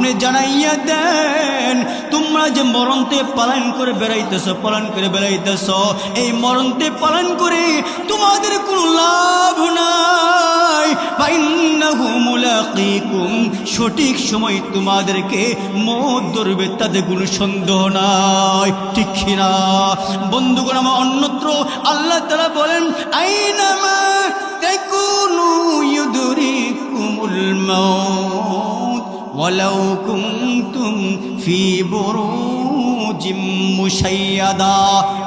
আপনি জানাইয়া দেন তোমরা যে মরণতে পালন করে বেড়াইতেছ এই মরণতে পালন করে তোমাদের কোনো লাভ নাই ফাইন্নাহু মুলাকিকুম সঠিক সময় তোমাদেরকে মওত ধরবে তাতে কোনো সন্দেহ নাই ঠিক কি না বন্ধুগণ আমার অন্যত্র আল্লাহ তাআলা বলেন আইনামা তাকুনু ইউদরিকুমুল মাউত ওয়ালাউ কুনতুম ফি বুরুজিম মুশাইয়াদা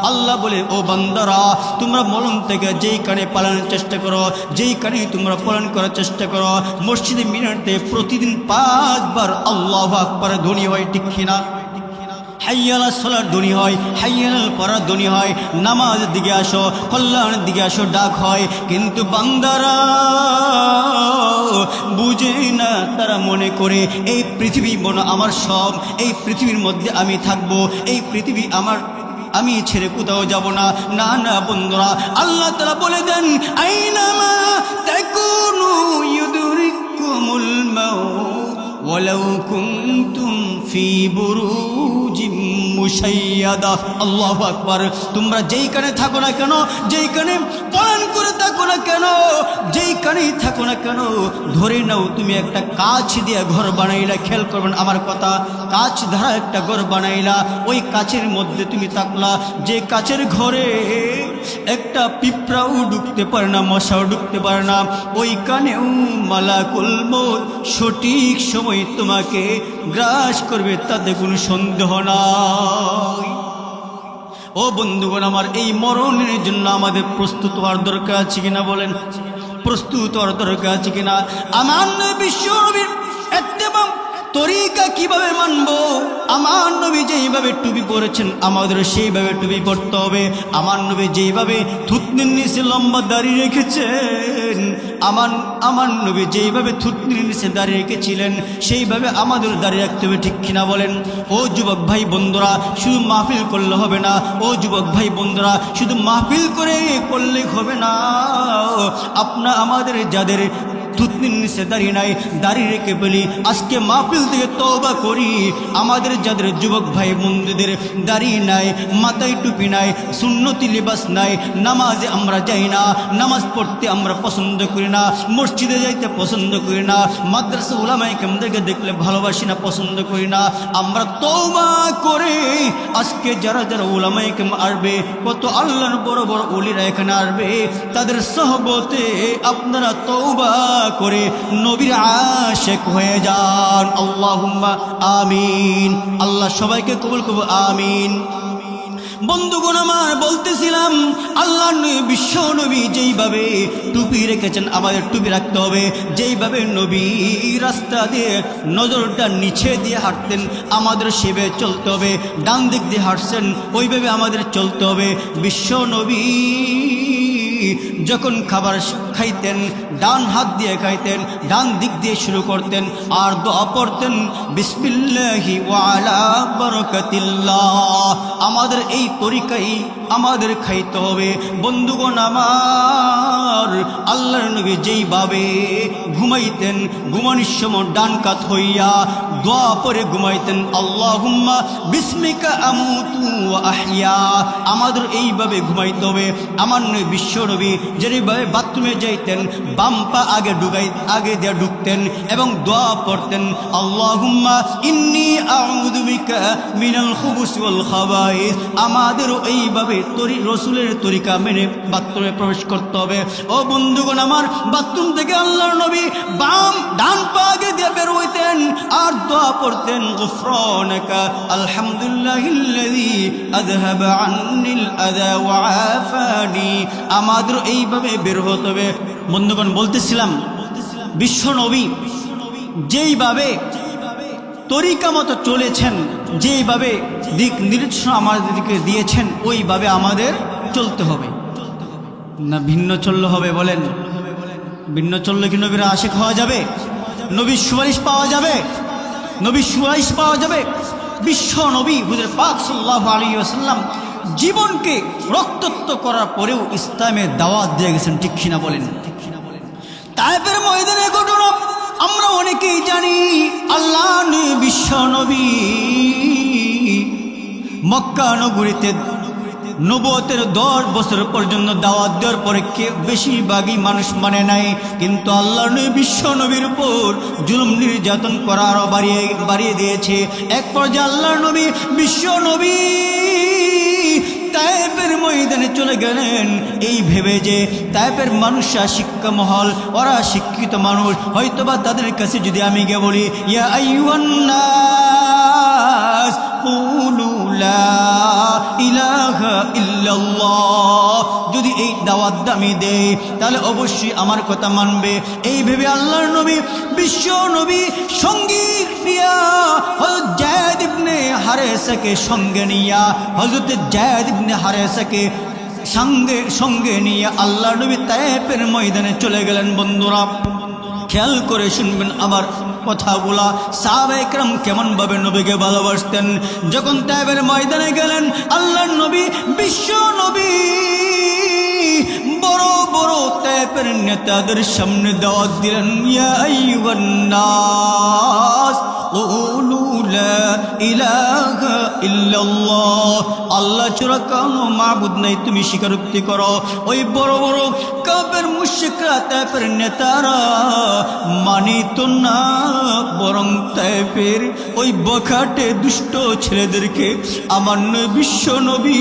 আল্লাহ বলে ও বান্দারা তোমরা মরণ থেকে যেই কানে পালানোর চেষ্টা করো যেই কানে তোমরা পালন করার চেষ্টা করো মসজিদে মিনারতে প্রতিদিন 5 বার আল্লাহু আকবার ধ্বনি হয় ঠিক কি না হাইয়া আলাস সালাত ধ্বনি হয় হাইয়া আলাল ফালাহ ধ্বনি হয় নামাজের দিকে আসো কল্যাণের দিকে আসো ডাক হয় কিন্তু বান্দারা বুঝে না তারা মনে করে এই পৃথিবী মনে আমার সব এই পৃথিবীর মধ্যে আমি থাকবো এই পৃথিবী আমার আমি ছেড়ে কোথাও যাব না না না বন্ধুরা আল্লাহ তাআলা বলে দেন আইনামা তাকুনু ইউদরিকুমুল মাউত ওয়ালাউ কুনতুম ফি বুরুজিম মুশাইয়াদা আল্লাহু আকবার তোমরা যেই কানে থাকো না কেন যেই কানে পালন করে থাকো না কেন যেই কানেই থাকো না কেন ধরে নাও তুমি একটা কাঁচ দিয়ে ঘর বানাইলা খেয়াল করবেন আমার কথা কাঁচ ধারা একটা ঘর বানাইলা ওই কাচের মধ্যে তুমি থাকলা যে কাচের ঘরে একটা পিঁপড়াও ঢুকতে পারে না মশাও ঢুকতে পারে না ওই কানেও মালাকুল মউত সঠিক সময় তোমাকে গ্রাস করবে তাতে কোনো সন্দেহ নাই ও বন্ধুগণ আমার এই মরণের জন্য আমাদের প্রস্তুত হওয়ার দরকার আছে কিনা বলেন প্রস্তুত হওয়ার দরকার আছে কিনা আমার বিশ্ব নবীর ইত্তেবা তরিকা কিভাবে মানবো আমার নবী যেইভাবে টুপি পরেছেন আমাদের সেইভাবে টুপি পরতে হবে আমার নবী যেইভাবে থুতনির নিচে লম্বা দাড়ি রেখেছেন আমার নবী যেইভাবে থুতনির নিচে দাড়ি রেখেছিলেন সেইভাবে আমাদের দাড়ি রাখতে হবে ঠিক কিনা বলেন ও যুবক ভাই বন্ধুরা শুধু মাহফিল করলে হবে না ও যুবক ভাই বন্ধুরা শুধু মাহফিল করে করলে হবে না আমাদের যাদের থুতনির নিচে দাড়ি নাই দাড়ি রেখে বলি আজকে মাহফিল থেকে তওবা করি আমাদের যাদের যুবক ভাই বন্ধুদের দাড়ি নাই মাথায় টুপি নাই সুন্নতি লিবাস নাই নামাজে আমরা যাই না নামাজ পড়তে আমরা পছন্দ করি না মসজিদে যাইতে পছন্দ করি না মাদ্রাসা উলামায়ে কেরামদেরকে দেখলে ভালোবাসি না পছন্দ করি না আমরা তওবা করে আজকে যারা যারা উলামায়ে কেরাম আসবে কত আল্লাহর বড় বড় ওলিরা এখানে আসবে তাদের সোহবতে আপনারা তওবা করে নবীর আশিক হয়ে যান আল্লাহুম্মা আমিন আল্লাহ সবাইকে কবুল করুন আমিন বন্ধুগণ আমার বলতেছিলাম আল্লাহ বিশ্ব নবী যেইভাবে টুপি রেখেছেন আমাদের টুপি রাখতে হবে যেইভাবে নবী রাস্তা দিয়ে নজরটা নিচে দিয়ে হাঁটতেন আমাদের সেভাবে চলতে হবে ডান দিক দিয়ে হাঁটছেন ওইভাবে আমাদের চলতে হবে বিশ্ব নবী যখন খাবার খাইতেন ডান হাত দিয়ে খাইতেন ডান দিক দিয়ে শুরু করতেন আর দোয়া পড়তেন বিসমিল্লাহি ওয়া আলা বারাকাতিল্লাহ আমাদের এই তরিকাই আমাদের খাইতে হবে বন্ধুগণ আমার আল্লাহর নবী যেইভাবে ঘুমাইতেন ঘুমানোর সময় ডান কাত হইয়া দোয়া পড়ে ঘুমাইতেন আল্লাহুম্মা বিসমিকা আমুতু ওয়া আহইয়া আমাদের এইভাবে ঘুমাইতে হবে আমার নবী বিশ্ব নবী যেভাবে বাথরুমে যাইতেন বাম পা আগে দিয়ে ঢুকতেন এবং দোয়া পড়তেন আল্লাহুম্মা ইন্নী আউযু বিকা মিনাল খুবুসি ওয়াল খাবাইস আমাদের এইভাবে রাসূলের তরিকা মেনে বাথরুমে প্রবেশ করতে হবে ও বন্ধুগণ আমার বাথরুম থেকে আল্লাহর নবী ডান পা আগে দিয়ে বের হইতেন আর দোয়া পড়তেন গুফরানাকা আলহামদুলিল্লাহিল্লাযী আযহাবা আন্নিল আযা ওয়া আফানি আমাদের এইভাবে বের হতে হবে বন্ধুগণ বলতেছিলাম বিশ্ব নবী যেইভাবে তরিকা মতো চলেছেন যেইভাবে দিক নির্দেশনা আমাদেরকে দিয়েছেন ওইভাবে আমাদের চলতে হবে না ভিন্ন চললে হবে বলেন ভিন্ন চললে কি নবীর আশিক হওয়া যাবে নবীর সুপারিশ পাওয়া যাবে নবীর সুপারিশ পাওয়া যাবে বিশ্ব নবী হুজুর পাক সাল্লাল্লাহু আলাইহি ওয়াসাল্লাম জীবনকে রক্তাক্ত করার পরেও ইসলামের দাওয়াত দিয়ে গেছেন ঠিক কিনা বলেন তায়েফের ময়দানে ঘটনা আমরা অনেকেই জানি আল্লাহ নবী নবী মক্কা নগরীতে নবুয়তের 10 বছর পর্যন্ত দাওয়াত দেওয়ার পরে বেশিরভাগই মানুষ মানে নাই, কিন্তু আল্লাহর নবী বিশ্ব নবীর উপর জুলুম নির্যাতন করা আরো বাড়িয়ে দিয়েছে। এক পর্যায়ে আল্লাহর নবী বিশ্ব নবী তায়েফের ময়দানে চলে গেলেন এই ভেবে যে তায়েফের মানুষরা শিক্ষা মহল, ওরা শিক্ষিত মানুষ, হয়তোবা তাদের কাছে যদি আমি গিয়ে বলি ইয়া আইয়ুহান নাস কুলু লা ইলাহা ইল্লাল্লাহ, যদি এই দাওয়াত আমি দেই তাহলে অবশ্যই আমার কথা মানবে। এই ভেবে আল্লাহর নবী বিশ্ব নবী সঙ্গী প্রিয়া হযরত যায়েদ ইবনে হারেসাকে সঙ্গে নিয়া, হযরত যায়েদ ইবনে হারেসাকে সঙ্গে নিয়ে আল্লাহর নবী তায়েফের ময়দানে চলে গেলেন। বন্ধুরা খেয়াল করে শুনবেন আমার কথাগুলা, সাহাবায়ে কেরাম কেমন ভাবে নবীকে ভালোবাসতেন। যখন তায়েফের ময়দানে গেলেন আল্লাহর নবী বিশ্ব নবী বড় বড় তায়েফের নেতাদের সামনে দাওয়াত দিলেন, ইয়া আইয়ুহান নাস কুলু লা ইলাহা ইল্লাল্লাহ, আল্লাহ ছাড়া কোনো মাবুদ নাই, তুমি স্বীকারোক্তি করো। ওই বড় বড় কাফের মুশরিকরা তায়েফের নেতারা মানিত না, বরং তায়েফের ওই বখাটে দুষ্ট ছেলেদেরকে আমার বিশ্ব নবী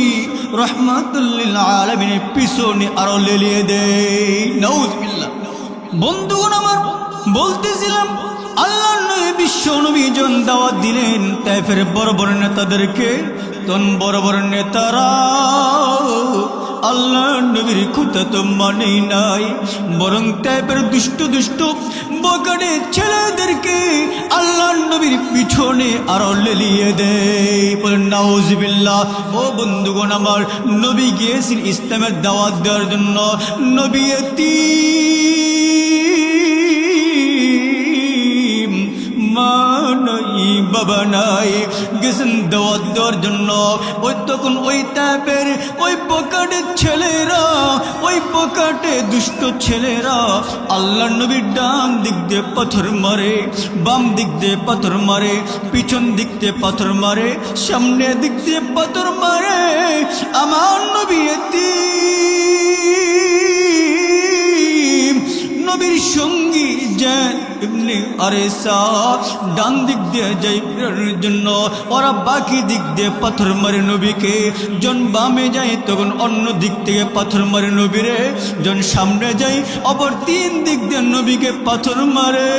রাহমাতুল লিল আলামিনের পিছনে আরো লেলিয়ে দেয়। নাউযুবিল্লাহ। বন্ধুগণ আমার বলতেছিলাম আল্লাহর নবী বিশ্ব নবী জন দাওয়াত দিলেন তায়েফের বড় বড় নেতাদেরকে, তখন বড় বড় নেতারা আল্লাহর নবীর কথা তো মানেই নাই, বরং তায়েফের দুষ্ট দুষ্ট বখাটে ছেলেদেরকে আল্লাহর নবীর পিছনে আরো লেলিয়ে দেয়। বলেন নাউযুবিল্লাহ। ও বন্ধুগণ আমার, নবী গিয়েছেন ইসলামের দাওয়াত দেওয়ার জন্য, নবী মা নাই বাবা নাই, গেছেন দাওয়াত দেওয়ার জন্য। ওই তখন ওই তায়েফের ওই বখাটে ছেলেরা, ওই বখাটে দুষ্ট ছেলেরা আল্লাহর নবীর ডান দিক দিয়ে পাথর মারে, বাম দিক দিয়ে পাথর মারে, পিছন দিক দিয়ে পাথর মারে, সামনে দিক দিয়ে পাথর মারে। আমার নবী নবীর সঙ্গী যায়েদ ইবনে হারেসা ডান দিক দিয়ে যাই ফেরানোর জন্য, ওরা বাকি দিক দিয়ে পাথর মারে নবীকে। জন বামে যায় তখন অন্য দিক থেকে পাথর মারে নবীরে, জন সামনে যাই অপর 3 দিক দিয়ে নবীকে পাথর মারে।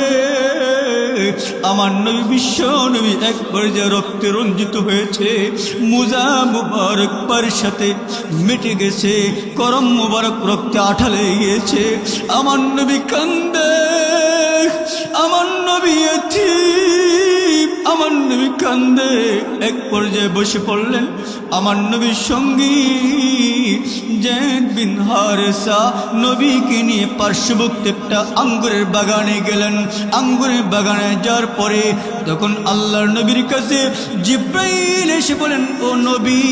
আমার নবী বিশ্ব নবী এক পর্যায়ে রক্তে রঞ্জিত হয়েছে, মুজা মুবারক পার সাথে মিটে গেছে, করম মুবারক রক্তে আঠালে গিয়েছে। আমার নবী কান্দে, আমার নবী এতিম, আমার নবী কান্দে। এক পর্যায়ে বসে পড়লেন আমার নবীর সঙ্গী যায়েদ বিন হারেসা, নবীকে নিয়ে পার্শ্ববর্তী একটা আঙ্গুরের বাগানে গেলেন। আঙ্গুরের বাগানে যাওয়ার পরে তখন আল্লাহর নবীর কাছে জিব্রাইল এসে বলেন, ও নবী,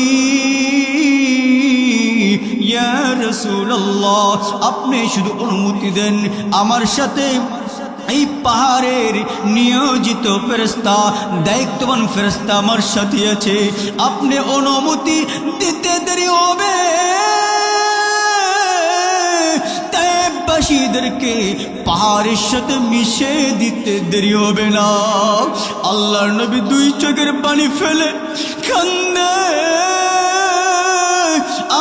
ইয়া রাসূলুল্লাহ, আপনি শুধু অনুমতি দেন, আমার সাথে এই পাহাড়ের নিয়োজিত ফেরেশতা, দায়িত্ববান ফেরেশতা আমার সাথে আছে, আপনি অনুমতি দিতে দেরি হবে, তায়েফবাসীদেরকে পাহাড়ের সাথে মিশে দিতে দেরি হবে না। আল্লাহর নবী 2 চোখের পানি ফেলে কান্দে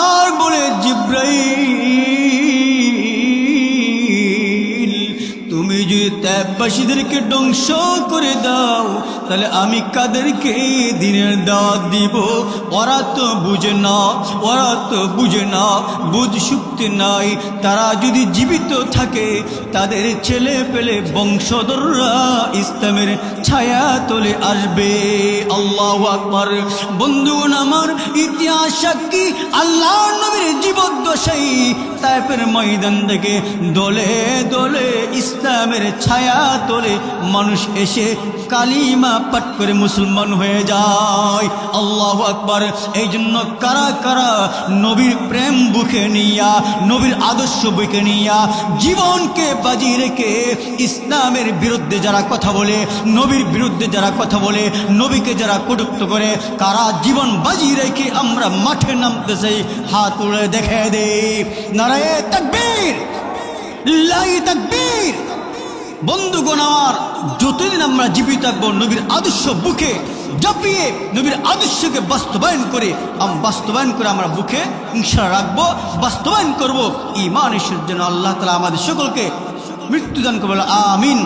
আর বলে, জিব্রাইল, তুমি যদি তায়েফবাসীদেরকে ধ্বংস করে দাও তাহলে আমি কাদেরকে দিনের দাওয়াত দিব? ওরা তো বুঝে না, ওরা তো বুঝে না, বুঝ শক্তি নাই। তারা যদি জীবিত থাকে তাদের ছেলে পেলে বংশধররা ইসলামের ছায়া তলে আসবে। আল্লাহু আকবার। বন্ধুগণ আমার, ইতিহাস সাক্ষী আল্লাহর নবীর জীবদ্দশায় তায়েফের ময়দান থেকে দলে দলে ইসলামের ছায়া তোলে মানুষ এসে কালিমা পাঠ করে মুসলমান হয়ে যায়। আল্লাহু আকবার। এই জন্য কারা কারা নবীর প্রেম বুকে নিয়া, নবীর আদর্শ বুকে নিয়া জীবনকে বাজি রেখে ইসলামের বিরুদ্ধে যারা কথা বলে, নবীর বিরুদ্ধে যারা কথা বলে, নবীকে যারা কটূক্ত করে, কারা জীবন বাজি রেখে আমরা মাঠে নামতে চাই, হাত তুলে দেখে দেই। নারায়ে তাকবীর, লিল্লাহি তাকবীর। বন্ধুগণ আমার, যতদিন আমরা জীবিত থাকবো নবীর আদর্শ বুকে ঝাঁপিয়ে নবীর আদর্শকে বাস্তবায়ন করে আমরা বুকে ইনশাআল্লাহ রাখবো, বাস্তবায়ন করব। ঈমান এর জন্য আল্লাহ তাআলা আমাদের সকলকে মৃত্যুদান করবে। আমিন।